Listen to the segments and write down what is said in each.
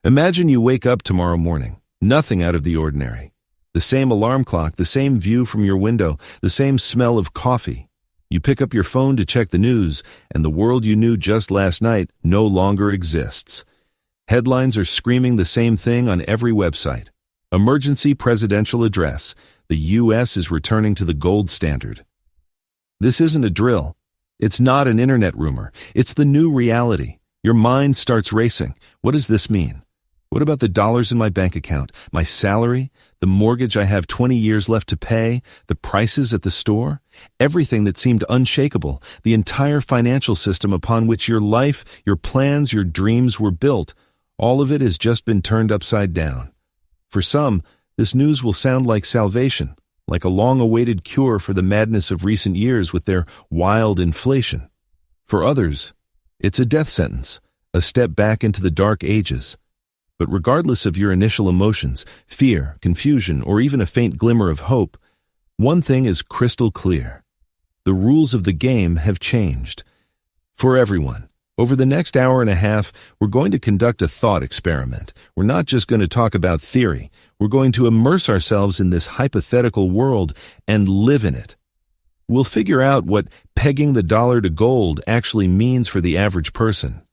Imagine you wake up tomorrow morning, nothing out of the ordinary. The same alarm clock, the same view from your window, the same smell of coffee. You pick up your phone to check the news, and the world you knew just last night no longer exists. Headlines are screaming the same thing on every website. Emergency presidential address. The U.S. is returning to the gold standard. This isn't a drill. It's not an internet rumor. It's the new reality. Your mind starts racing. What does this mean? What about the dollars in my bank account, my salary, the mortgage I have 20 years left to pay, the prices at the store? Everything that seemed unshakable, the entire financial system upon which your life, your plans, your dreams were built, all of it has just been turned upside down. For some, this news will sound like salvation, like a long-awaited cure for the madness of recent years with their wild inflation. For others, it's a death sentence, a step back into the dark ages. But regardless of your initial emotions, fear, confusion, or even a faint glimmer of hope, one thing is crystal clear. The rules of the game have changed. For everyone, over the next hour and a half, we're going to conduct a thought experiment. We're not just going to talk about theory. We're going to immerse ourselves in this hypothetical world and live in it. We'll figure out what pegging the dollar to gold actually means for the average person.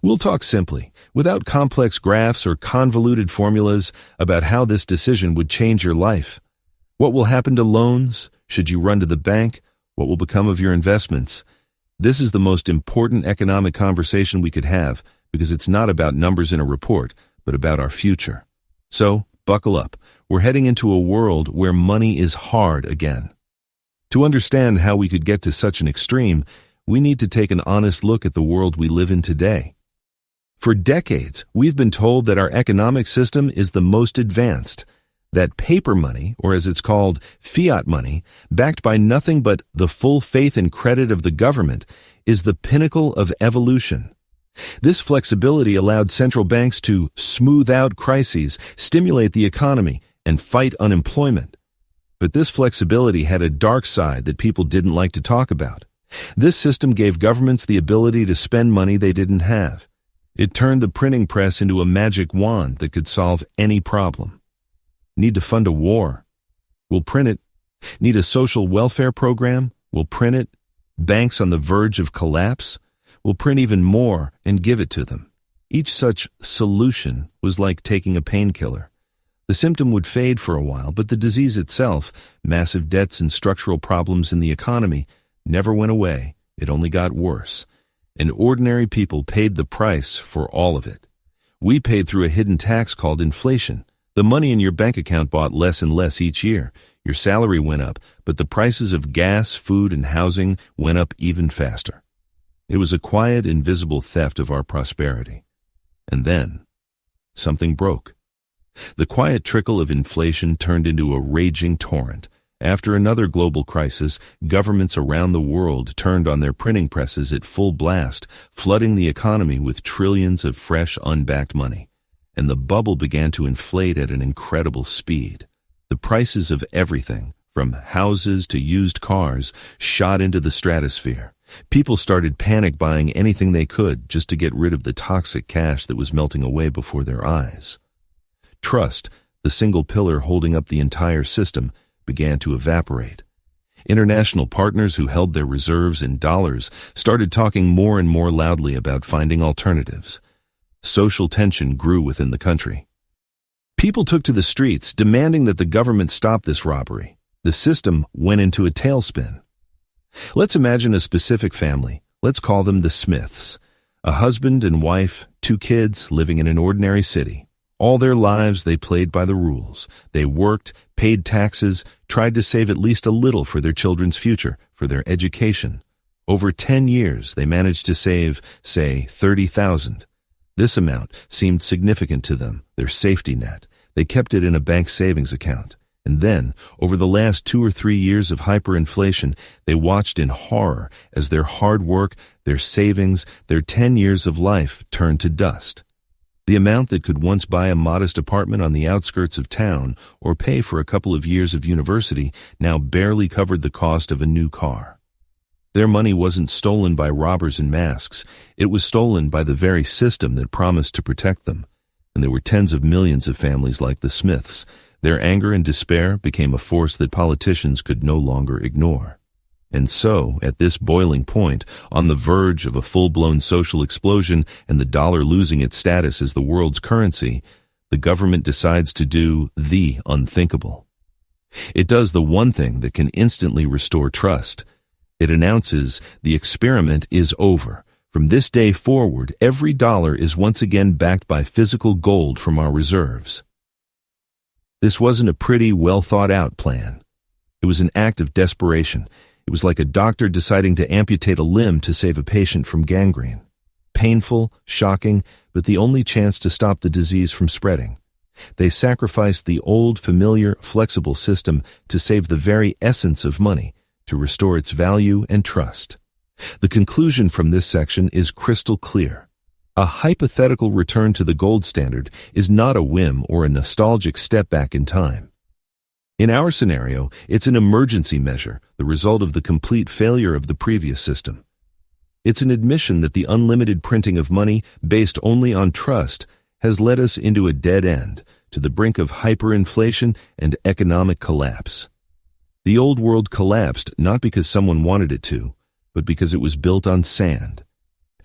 We'll talk simply, without complex graphs or convoluted formulas, about how this decision would change your life. What will happen to loans? Should you run to the bank? What will become of your investments? This is the most important economic conversation we could have because it's not about numbers in a report, but about our future. So, buckle up. We're heading into a world where money is hard again. To understand how we could get to such an extreme, we need to take an honest look at the world we live in today. For decades, we've been told that our economic system is the most advanced, that paper money, or as it's called, fiat money, backed by nothing but the full faith and credit of the government, is the pinnacle of evolution. This flexibility allowed central banks to smooth out crises, stimulate the economy, and fight unemployment. But this flexibility had a dark side that people didn't like to talk about. This system gave governments the ability to spend money they didn't have. It turned the printing press into a magic wand that could solve any problem. Need to fund a war? We'll print it. Need a social welfare program? We'll print it. Banks on the verge of collapse? We'll print even more and give it to them. Each such solution was like taking a painkiller. The symptom would fade for a while, but the disease itself, massive debts and structural problems in the economy, never went away. It only got worse. And ordinary people paid the price for all of it. We paid through a hidden tax called inflation. The money in your bank account bought less and less each year. Your salary went up, but the prices of gas, food, and housing went up even faster. It was a quiet, invisible theft of our prosperity. And then, something broke. The quiet trickle of inflation turned into a raging torrent. After another global crisis, governments around the world turned on their printing presses at full blast, flooding the economy with trillions of fresh, unbacked money. And the bubble began to inflate at an incredible speed. The prices of everything, from houses to used cars, shot into the stratosphere. People started panic buying anything they could just to get rid of the toxic cash that was melting away before their eyes. Trust, the single pillar holding up the entire system, began to evaporate. International partners who held their reserves in dollars started talking more and more loudly about finding alternatives. Social tension grew within the country. People took to the streets, demanding that the government stop this robbery. The system went into a tailspin. Let's imagine a specific family. Let's call them the Smiths. A husband and wife, 2 kids living in an ordinary city. All their lives they played by the rules. They worked, paid taxes, tried to save at least a little for their children's future, for their education. Over 10 years, they managed to save, say, $30,000. This amount seemed significant to them, their safety net. They kept it in a bank savings account. And then, over the last 2 or 3 years of hyperinflation, they watched in horror as their hard work, their savings, their 10 years of life turned to dust. The amount that could once buy a modest apartment on the outskirts of town or pay for a couple of years of university now barely covered the cost of a new car. Their money wasn't stolen by robbers in masks. It was stolen by the very system that promised to protect them. and there were tens of millions of families like the Smiths. Their anger and despair became a force that politicians could no longer ignore. And so, at this boiling point, on the verge of a full-blown social explosion and the dollar losing its status as the world's currency, the government decides to do the unthinkable. It does the one thing that can instantly restore trust. It announces the experiment is over. From this day forward, every dollar is once again backed by physical gold from our reserves. This wasn't a pretty, well-thought-out plan. It was an act of desperation. It was like a doctor deciding to amputate a limb to save a patient from gangrene. Painful, shocking, but the only chance to stop the disease from spreading. They sacrificed the old, familiar, flexible system to save the very essence of money, to restore its value and trust. The conclusion from this section is crystal clear. A hypothetical return to the gold standard is not a whim or a nostalgic step back in time. In our scenario, it's an emergency measure, the result of the complete failure of the previous system. It's an admission that the unlimited printing of money, based only on trust, has led us into a dead end, to the brink of hyperinflation and economic collapse. The old world collapsed not because someone wanted it to, but because it was built on sand.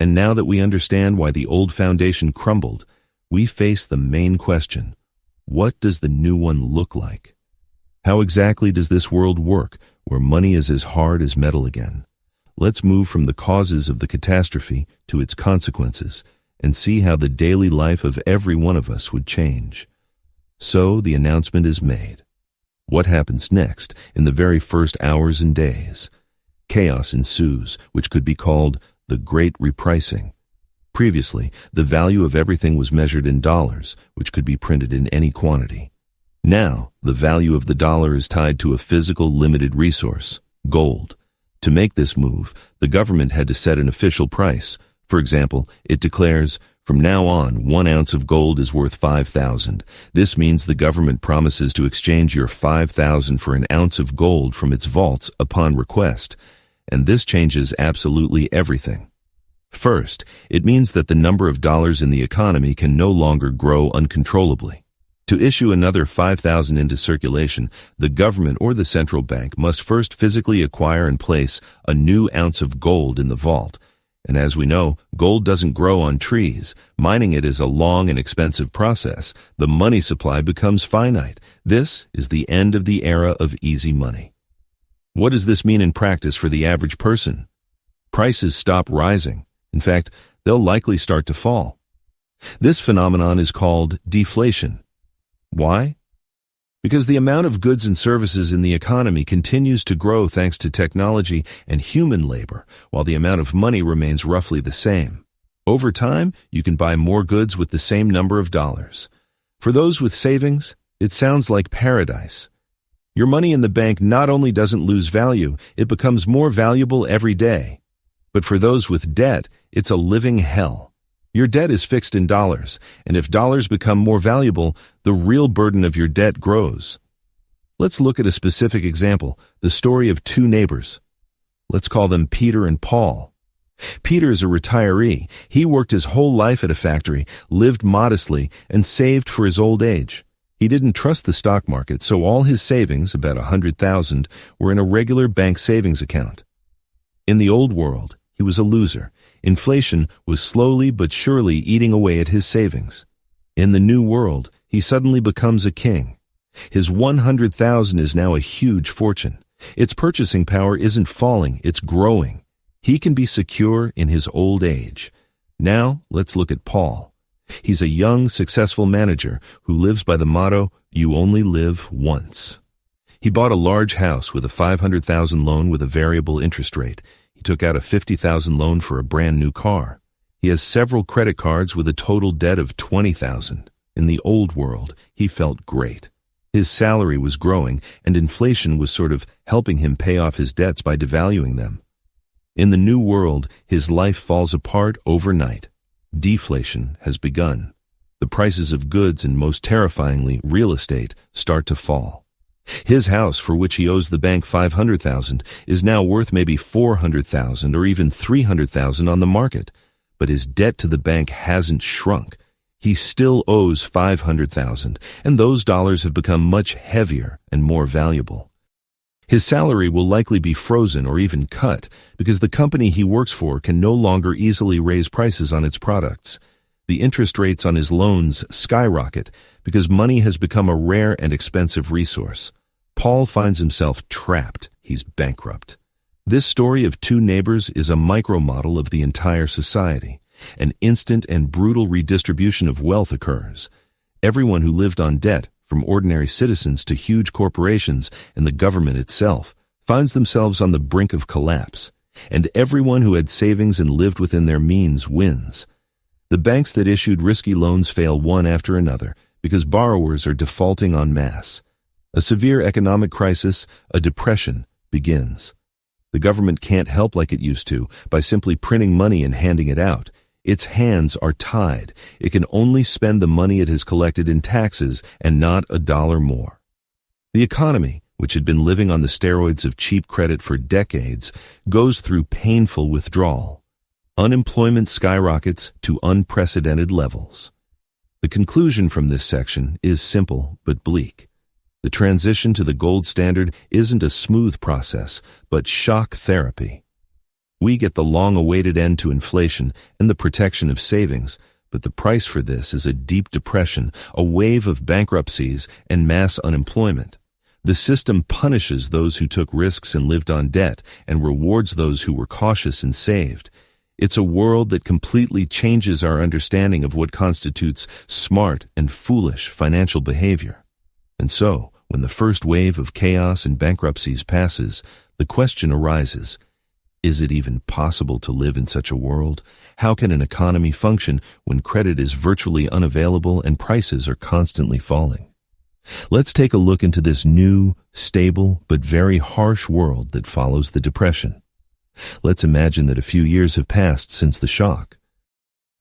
And now that we understand why the old foundation crumbled, we face the main question: what does the new one look like? How exactly does this world work, where money is as hard as metal again? Let's move from the causes of the catastrophe to its consequences, and see how the daily life of every one of us would change. So the announcement is made. What happens next in the very first hours and days? Chaos ensues, which could be called the Great Repricing. Previously, the value of everything was measured in dollars, which could be printed in any quantity. Now, the value of the dollar is tied to a physical limited resource, gold. To make this move, the government had to set an official price. For example, it declares, from now on, 1 ounce of gold is worth 5,000. This means the government promises to exchange your 5,000 for an ounce of gold from its vaults upon request. And this changes absolutely everything. First, it means that the number of dollars in the economy can no longer grow uncontrollably. To issue another 5,000 into circulation, the government or the central bank must first physically acquire and place a new ounce of gold in the vault. And as we know, gold doesn't grow on trees. Mining it is a long and expensive process. The money supply becomes finite. This is the end of the era of easy money. What does this mean in practice for the average person? Prices stop rising. In fact, they'll likely start to fall. This phenomenon is called deflation. Why? Because the amount of goods and services in the economy continues to grow thanks to technology and human labor, while the amount of money remains roughly the same. Over time, you can buy more goods with the same number of dollars. For those with savings, it sounds like paradise. Your money in the bank not only doesn't lose value, it becomes more valuable every day. But for those with debt, it's a living hell. Your debt is fixed in dollars, and if dollars become more valuable, the real burden of your debt grows. Let's look at a specific example, the story of two neighbors. Let's call them Peter and Paul. Peter is a retiree. He worked his whole life at a factory, lived modestly, and saved for his old age. He didn't trust the stock market, so all his savings, about 100,000, were in a regular bank savings account. In the old world, he was a loser. Inflation was slowly but surely eating away at his savings. In the new world, he suddenly becomes a king. His 100,000 is now a huge fortune. Its purchasing power isn't falling, it's growing. He can be secure in his old age. Now, let's look at Paul. He's a young, successful manager who lives by the motto, "You only live once." He bought a large house with a 500,000 loan with a variable interest rate. He took out a 50,000 loan for a brand new car. He has several credit cards with a total debt of 20,000. In the old world, he felt great. His salary was growing, and inflation was sort of helping him pay off his debts by devaluing them. In the new world, his life falls apart overnight. Deflation has begun. The prices of goods and, most terrifyingly, real estate start to fall. His house, for which he owes the bank 500,000, is now worth maybe 400,000 or even 300,000 on the market. But his debt to the bank hasn't shrunk. He still owes $500,000, and those dollars have become much heavier and more valuable. His salary will likely be frozen or even cut because the company he works for can no longer easily raise prices on its products. The interest rates on his loans skyrocket because money has become a rare and expensive resource. Paul finds himself trapped. He's bankrupt. This story of two neighbors is a micro-model of the entire society. An instant and brutal redistribution of wealth occurs. Everyone who lived on debt, from ordinary citizens to huge corporations and the government itself, finds themselves on the brink of collapse. And everyone who had savings and lived within their means wins. The banks that issued risky loans fail one after another because borrowers are defaulting en masse. A severe economic crisis, a depression, begins. The government can't help like it used to by simply printing money and handing it out. Its hands are tied. It can only spend the money it has collected in taxes and not a dollar more. The economy, which had been living on the steroids of cheap credit for decades, goes through painful withdrawal. Unemployment skyrockets to unprecedented levels. The conclusion from this section is simple but bleak. The transition to the gold standard isn't a smooth process, but shock therapy. We get the long-awaited end to inflation and the protection of savings, but the price for this is a deep depression, a wave of bankruptcies, and mass unemployment. The system punishes those who took risks and lived on debt and rewards those who were cautious and saved. It's a world that completely changes our understanding of what constitutes smart and foolish financial behavior. And so, when the first wave of chaos and bankruptcies passes, the question arises, is it even possible to live in such a world? How can an economy function when credit is virtually unavailable and prices are constantly falling? Let's take a look into this new, stable, but very harsh world that follows the Depression. Let's imagine that a few years have passed since the shock.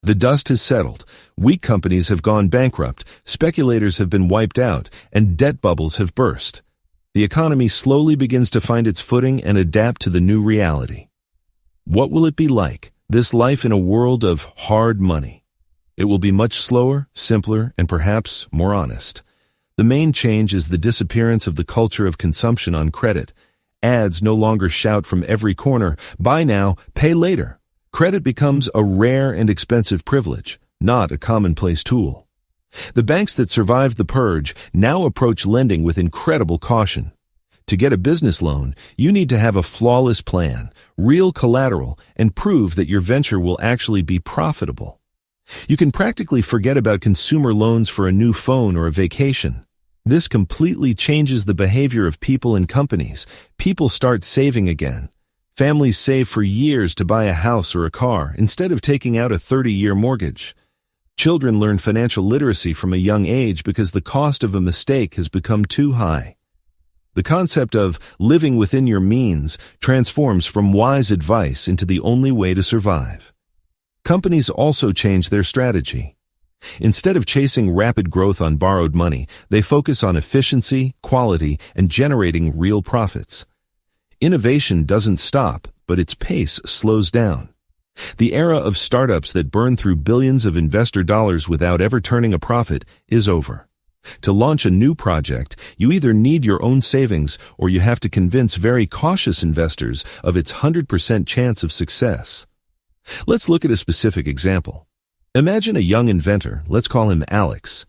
The dust has settled, weak companies have gone bankrupt, speculators have been wiped out, and debt bubbles have burst. The economy slowly begins to find its footing and adapt to the new reality. What will it be like, this life in a world of hard money? It will be much slower, simpler, and perhaps more honest. The main change is the disappearance of the culture of consumption on credit. Ads no longer shout from every corner, "Buy now, pay later." Credit becomes a rare and expensive privilege, not a commonplace tool. The banks that survived the purge now approach lending with incredible caution. To get a business loan, you need to have a flawless plan, real collateral, and prove that your venture will actually be profitable. You can practically forget about consumer loans for a new phone or a vacation. This completely changes the behavior of people and companies. People start saving again. Families save for years to buy a house or a car instead of taking out a 30-year mortgage. Children learn financial literacy from a young age because the cost of a mistake has become too high. The concept of living within your means transforms from wise advice into the only way to survive. Companies also change their strategy. Instead of chasing rapid growth on borrowed money, they focus on efficiency, quality, and generating real profits. Innovation doesn't stop, but its pace slows down. The era of startups that burn through billions of investor dollars without ever turning a profit is over. To launch a new project, you either need your own savings or you have to convince very cautious investors of its 100% chance of success. Let's look at a specific example. Imagine a young inventor, let's call him Alex.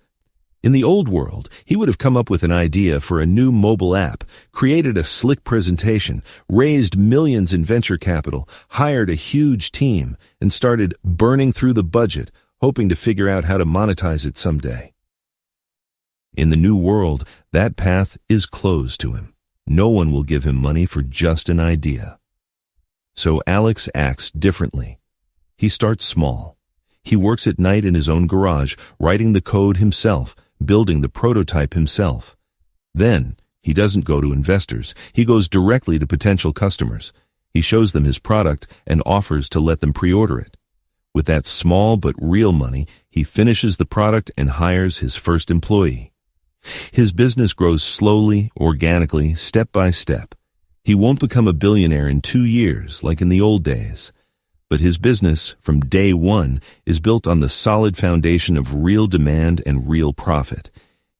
In the old world, he would have come up with an idea for a new mobile app, created a slick presentation, raised millions in venture capital, hired a huge team, and started burning through the budget, hoping to figure out how to monetize it someday. In the new world, that path is closed to him. No one will give him money for just an idea. So Alex acts differently. He starts small. He works at night in his own garage, writing the code himself, building the prototype himself. Then, he doesn't go to investors. He goes directly to potential customers. He shows them his product and offers to let them pre-order it. With that small but real money, he finishes the product and hires his first employee. His business grows slowly, organically, step by step. He won't become a billionaire in 2 years like in the old days. But his business, from day one, is built on the solid foundation of real demand and real profit.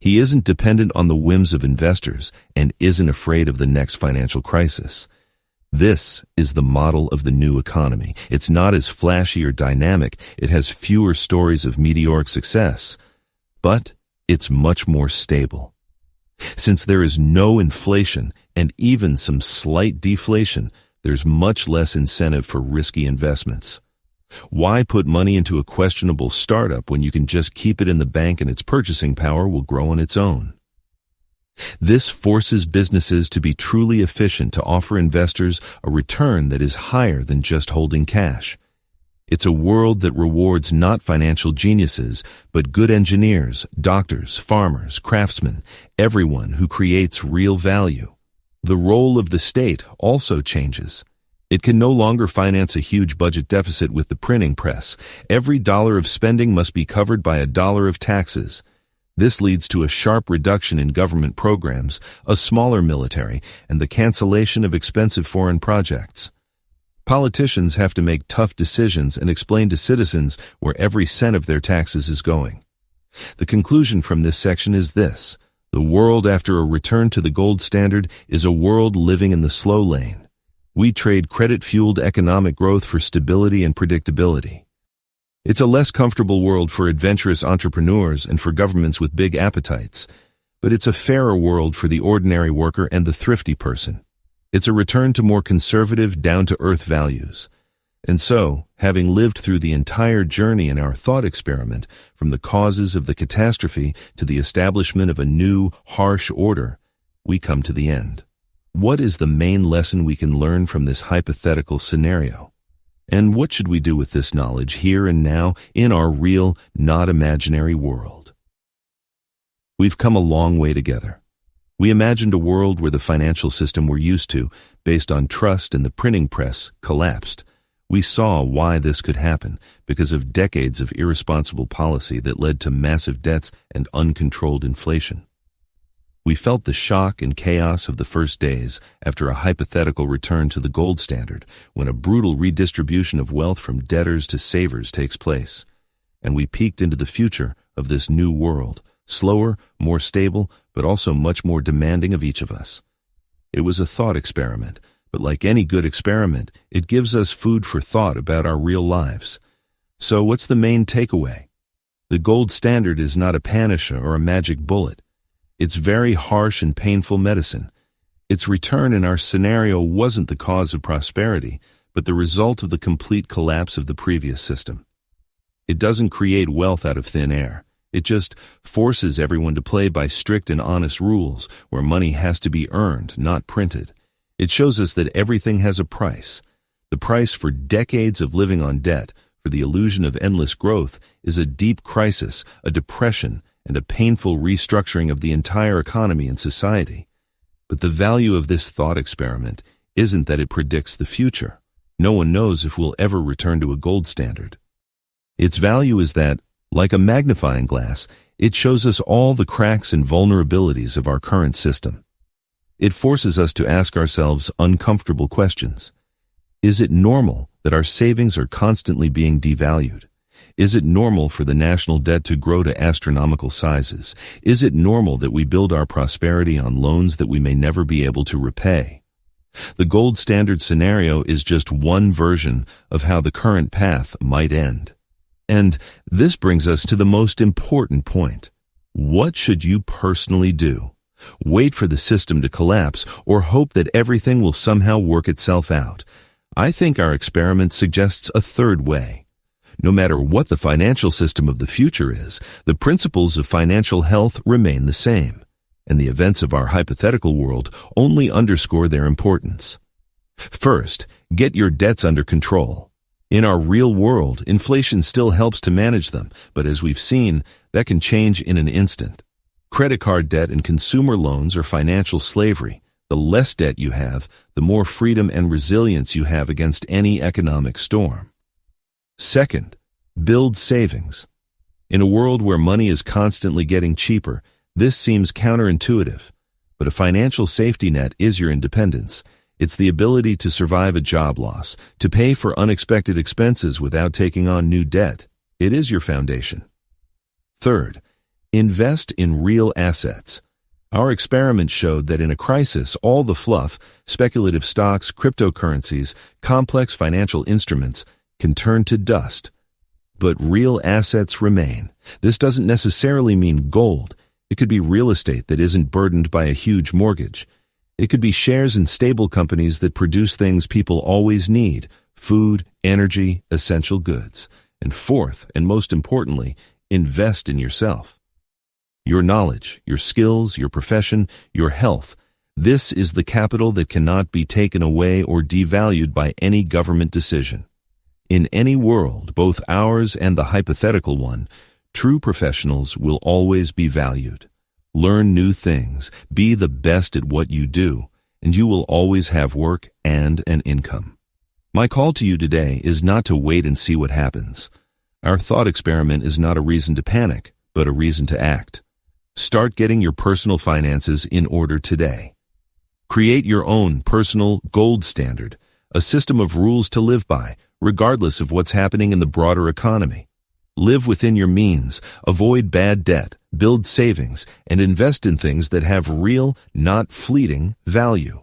He isn't dependent on the whims of investors and isn't afraid of the next financial crisis. This is the model of the new economy. It's not as flashy or dynamic. It has fewer stories of meteoric success. But it's much more stable. Since there is no inflation and even some slight deflation, there's much less incentive for risky investments. Why put money into a questionable startup when you can just keep it in the bank and its purchasing power will grow on its own? This forces businesses to be truly efficient to offer investors a return that is higher than just holding cash. It's a world that rewards not financial geniuses, but good engineers, doctors, farmers, craftsmen, everyone who creates real value. The role of the state also changes. It can no longer finance a huge budget deficit with the printing press. Every dollar of spending must be covered by a dollar of taxes. This leads to a sharp reduction in government programs, a smaller military, and the cancellation of expensive foreign projects. Politicians have to make tough decisions and explain to citizens where every cent of their taxes is going. The conclusion from this section is this: the world after a return to the gold standard is a world living in the slow lane. We trade credit-fueled economic growth for stability and predictability. It's a less comfortable world for adventurous entrepreneurs and for governments with big appetites, but it's a fairer world for the ordinary worker and the thrifty person. It's a return to more conservative, down-to-earth values. And so, having lived through the entire journey in our thought experiment, from the causes of the catastrophe to the establishment of a new, harsh order, we come to the end. What is the main lesson we can learn from this hypothetical scenario? And what should we do with this knowledge here and now in our real, not imaginary world? We've come a long way together. We imagined a world where the financial system we're used to, based on trust and the printing press, collapsed. We saw why this could happen because of decades of irresponsible policy that led to massive debts and uncontrolled inflation. We felt the shock and chaos of the first days after a hypothetical return to the gold standard, when a brutal redistribution of wealth from debtors to savers takes place. And we peeked into the future of this new world, slower, more stable, but also much more demanding of each of us. It was a thought experiment, but like any good experiment, it gives us food for thought about our real lives. So what's the main takeaway? The gold standard is not a panacea or a magic bullet. It's very harsh and painful medicine. Its return in our scenario wasn't the cause of prosperity, but the result of the complete collapse of the previous system. It doesn't create wealth out of thin air. It just forces everyone to play by strict and honest rules, where money has to be earned, not printed. It shows us that everything has a price. The price for decades of living on debt, for the illusion of endless growth, is a deep crisis, a depression, and a painful restructuring of the entire economy and society. But the value of this thought experiment isn't that it predicts the future. No one knows if we'll ever return to a gold standard. Its value is that, like a magnifying glass, it shows us all the cracks and vulnerabilities of our current system. It forces us to ask ourselves uncomfortable questions. Is it normal that our savings are constantly being devalued? Is it normal for the national debt to grow to astronomical sizes? Is it normal that we build our prosperity on loans that we may never be able to repay? The gold standard scenario is just one version of how the current path might end. And this brings us to the most important point. What should you personally do? Wait for the system to collapse or hope that everything will somehow work itself out? I think our experiment suggests a third way. No matter what the financial system of the future is, the principles of financial health remain the same, and the events of our hypothetical world only underscore their importance. First, get your debts under control. In our real world, inflation still helps to manage them, but as we've seen, that can change in an instant. Credit card debt and consumer loans are financial slavery. The less debt you have, the more freedom and resilience you have against any economic storm. Second, build savings. In a world where money is constantly getting cheaper, this seems counterintuitive, but a financial safety net is your independence. It's the ability to survive a job loss, to pay for unexpected expenses without taking on new debt. It is your foundation. Third, invest in real assets. Our experiment showed that in a crisis, all the fluff, speculative stocks, cryptocurrencies, complex financial instruments, can turn to dust. But real assets remain. This doesn't necessarily mean gold. It could be real estate that isn't burdened by a huge mortgage. It could be shares in stable companies that produce things people always need: food, energy, essential goods. And fourth, and most importantly, invest in yourself. Your knowledge, your skills, your profession, your health. This is the capital that cannot be taken away or devalued by any government decision. In any world, both ours and the hypothetical one, true professionals will always be valued. Learn new things, be the best at what you do, and you will always have work and an income. My call to you today is not to wait and see what happens. Our thought experiment is not a reason to panic, but a reason to act. Start getting your personal finances in order today. Create your own personal gold standard, a system of rules to live by, regardless of what's happening in the broader economy. Live within your means, avoid bad debt, build savings, and invest in things that have real, not fleeting, value.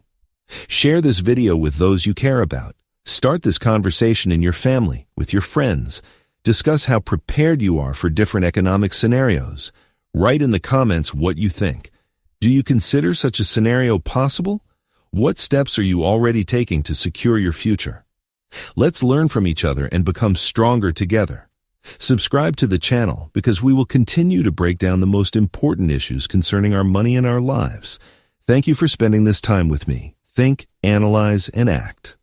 Share this video with those you care about. Start this conversation in your family, with your friends. Discuss how prepared you are for different economic scenarios. Write in the comments what you think. Do you consider such a scenario possible? What steps are you already taking to secure your future? Let's learn from each other and become stronger together. Subscribe to the channel because we will continue to break down the most important issues concerning our money and our lives. Thank you for spending this time with me. Think, analyze, and act.